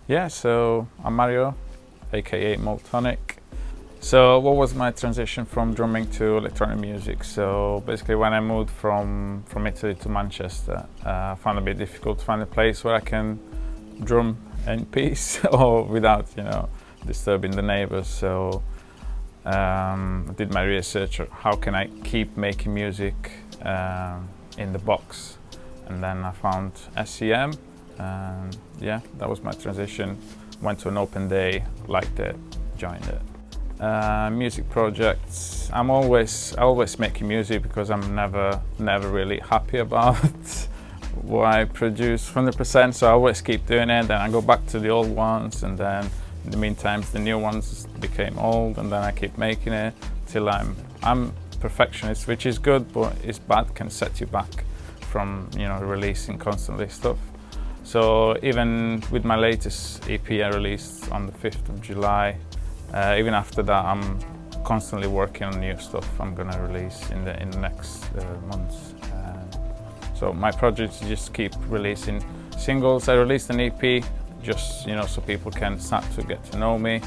Yeah, so I'm Mario, aka Moltonic. So what was my transition from drumming to electronic music? So basically when I moved from Italy to Manchester, I found it a bit difficult to find a place where I can drum in peace or without, disturbing the neighbors. So I did my research, how can I keep making music in the box? And then I found SEM. Yeah, that was my transition. Went to an open day, liked it, joined it. Music projects. I always making music because I'm never really happy about what I produce 100%. So I always keep doing it. Then I go back to the old ones, and then in the meantime the new ones became old, and then I keep making it till I'm perfectionist, which is good, but it's bad. Can set you back from releasing constantly stuff. So even with my latest EP I released on the 5th of July, even after that I'm constantly working on new stuff I'm gonna release in the next months. So my project is just keep releasing singles. I released an EP just so people can start to get to know me,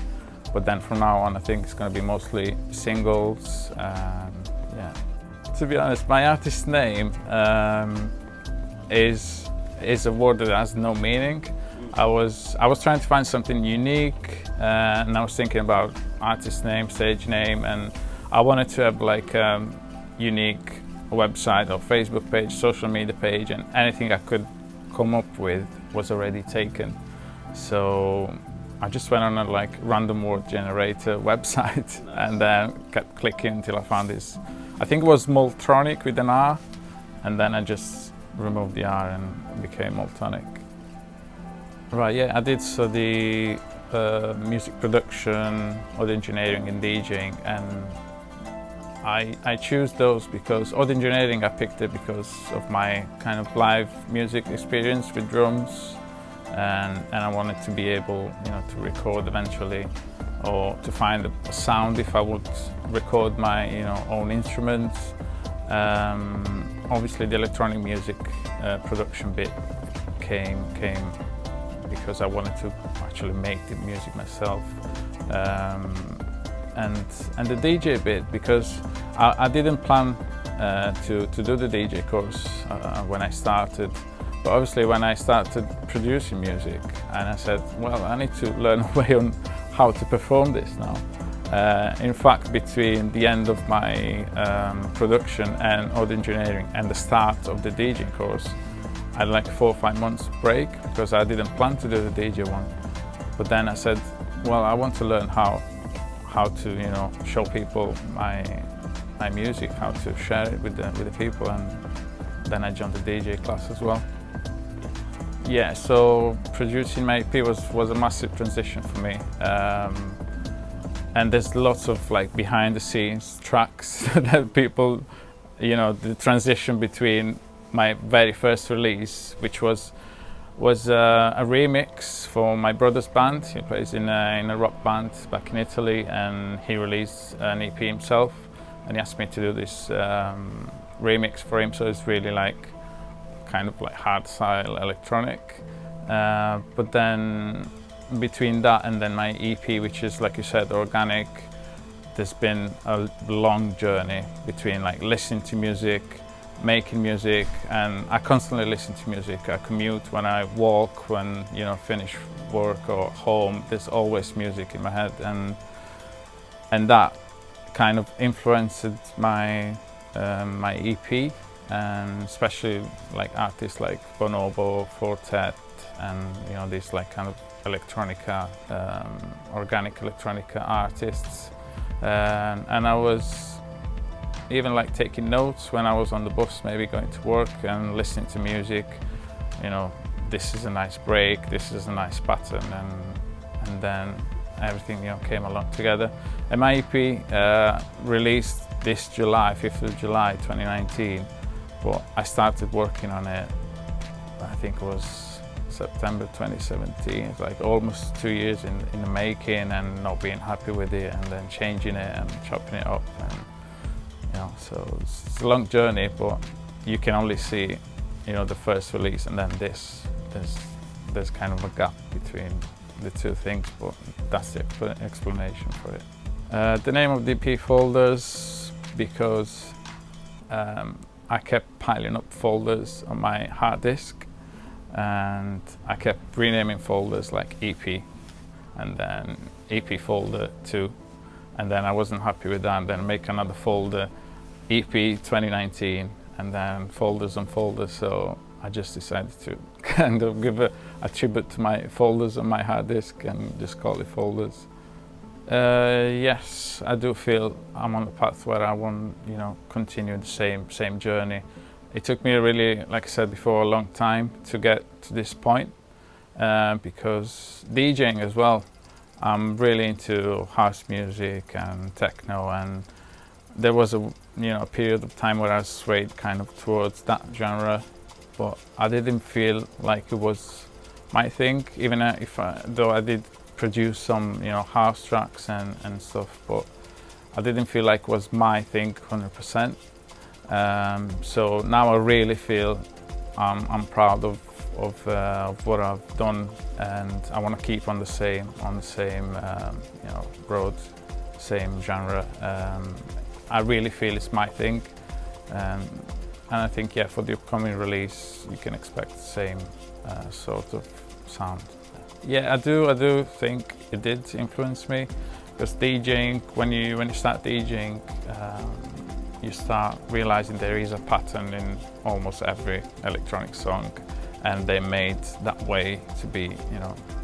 but then from now on I think it's gonna be mostly singles. Yeah. To be honest, my artist name is a word that has no meaning. I was trying to find something unique, and I was thinking about artist name, stage name, and I wanted to have like a unique website or Facebook page, social media page, and anything I could come up with was already taken. So I just went on a random word generator website and then kept clicking until I found this. I think it was Moltonic with an R, and then I just removed the R and became Moltonic. Right, yeah, I did study music production, audio engineering and DJing, and I choose those because audio engineering I picked it because of my kind of live music experience with drums, and I wanted to be able to record eventually, or to find a sound if I would record my own instruments. Obviously the electronic music production bit came because I wanted to actually make the music myself, and the DJ bit because I didn't plan to do the DJ course when I started, but obviously when I started producing music and I said, well, I need to learn a way on how to perform this now. In fact, between the end of my production and audio engineering and the start of the DJ course, I had like 4 or 5 months break because I didn't plan to do the DJ one. But then I said, well, I want to learn how to show people my music, how to share it with the people, and then I joined the DJ class as well. Yeah, so producing my EP was a massive transition for me. And there's lots of behind the scenes tracks that people, the transition between my very first release, which was a remix for my brother's band. He plays in a rock band back in Italy, and he released an EP himself, and he asked me to do this remix for him. So it's really kind of hard style electronic. But then between that and then my EP, which is, like you said, organic, there's been a long journey between listening to music, making music, and I constantly listen to music. I commute, when I walk, when finish work or home, there's always music in my head, and that kind of influenced my my EP, and especially artists like Bonobo, Fortet, and these kind of electronica, organic electronica artists, and I was even taking notes when I was on the bus, maybe going to work and listening to music. This is a nice break, this is a nice pattern, and then everything came along together. And my EP released this July, 5th of July 2019, but I started working on it, I think it was September 2017. It's almost 2 years in the making, and not being happy with it, and then changing it and chopping it up, and so it's a long journey, but you can only see the first release and then this. There's kind of a gap between the two things, but that's the explanation for it. The name of the EP folders, because I kept piling up folders on my hard disk, and I kept renaming folders like EP, and then EP folder 2, and then I wasn't happy with that, and then make another folder, EP 2019, and then folders on folders. So I just decided to kind of give a tribute to my folders on my hard disk and just call it folders. Yes, I do feel I'm on the path where I want, continue the same journey. It took me really, like I said before, a long time to get to this point, because DJing as well, I'm really into house music and techno, and there was a period of time where I swayed kind of towards that genre, but I didn't feel like it was my thing, even though I did produce some house tracks and stuff, but I didn't feel like it was my thing 100%. So now I really feel I'm proud of what I've done, and I want to keep on the same road, same genre. I really feel it's my thing, and I think for the upcoming release you can expect the same sort of sound. Yeah, I do think it did influence me, because DJing, when you start DJing, you start realizing there is a pattern in almost every electronic song, and they're made that way to be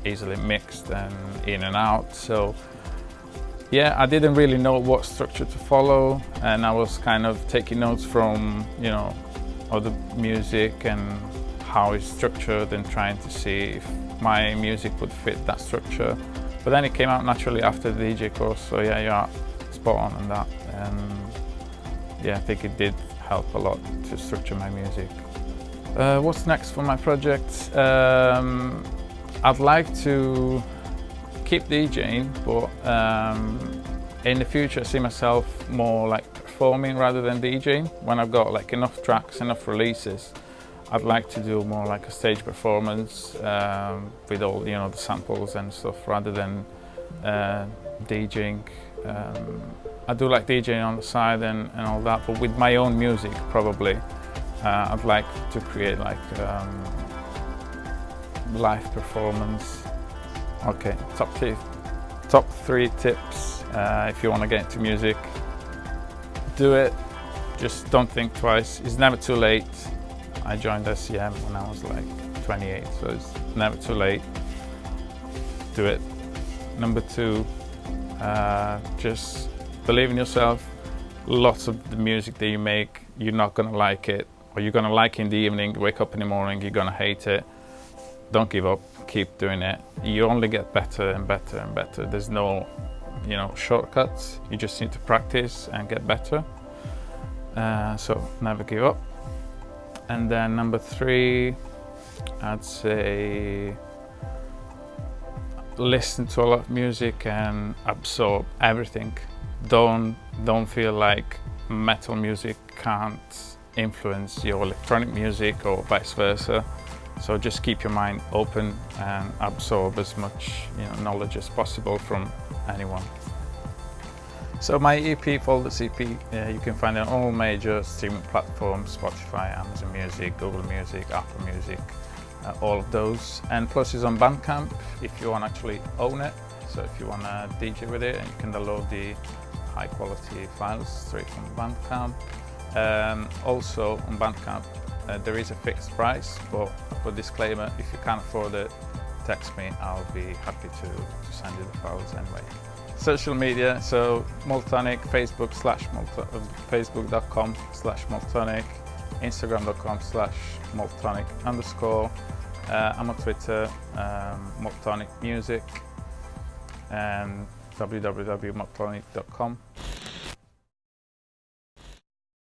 easily mixed and in and out. So yeah, I didn't really know what structure to follow, and I was kind of taking notes from other music and how it's structured, and trying to see if my music would fit that structure. But then it came out naturally after the DJ course, so yeah, you are spot on that. And yeah, I think it did help a lot to structure my music. What's next for my project? I'd like to keep DJing, but in the future I see myself more like performing rather than DJing. When I've got like enough tracks, enough releases, I'd like to do more like a stage performance with all the samples and stuff, rather than DJing. I do like DJing on the side and all that, but with my own music probably. I'd like to create like live performance. Okay, top 3 tips if you want to get into music. Do it, just don't think twice. It's never too late. I joined SEM when I was like 28, so it's never too late. Do it. Number 2, just believe in yourself. Lots of the music that you make, you're not gonna like it, or you're gonna like it in the evening, wake up in the morning, you're gonna hate it. Don't give up, keep doing it. You only get better and better and better. There's no shortcuts. You just need to practice and get better. So never give up. And then number 3, I'd say listen to a lot of music and absorb everything. Don't feel like metal music can't influence your electronic music or vice versa. So just keep your mind open and absorb as much knowledge as possible from anyone. So my EP, Folders EP, you can find it on all major streaming platforms: Spotify, Amazon Music, Google Music, Apple Music, all of those. And plus it's on Bandcamp if you want to actually own it. So if you want to DJ with it, and you can download the high quality files straight from Bandcamp. Also on Bandcamp there is a fixed price, but for disclaimer, if you can't afford it, text me, I'll be happy to send you the files anyway. Social media, so Moltonic, facebook.com/Moltonic, Instagram.com/Moltonic_. I'm on Twitter, Moltonic Music, and www.moltonic.com.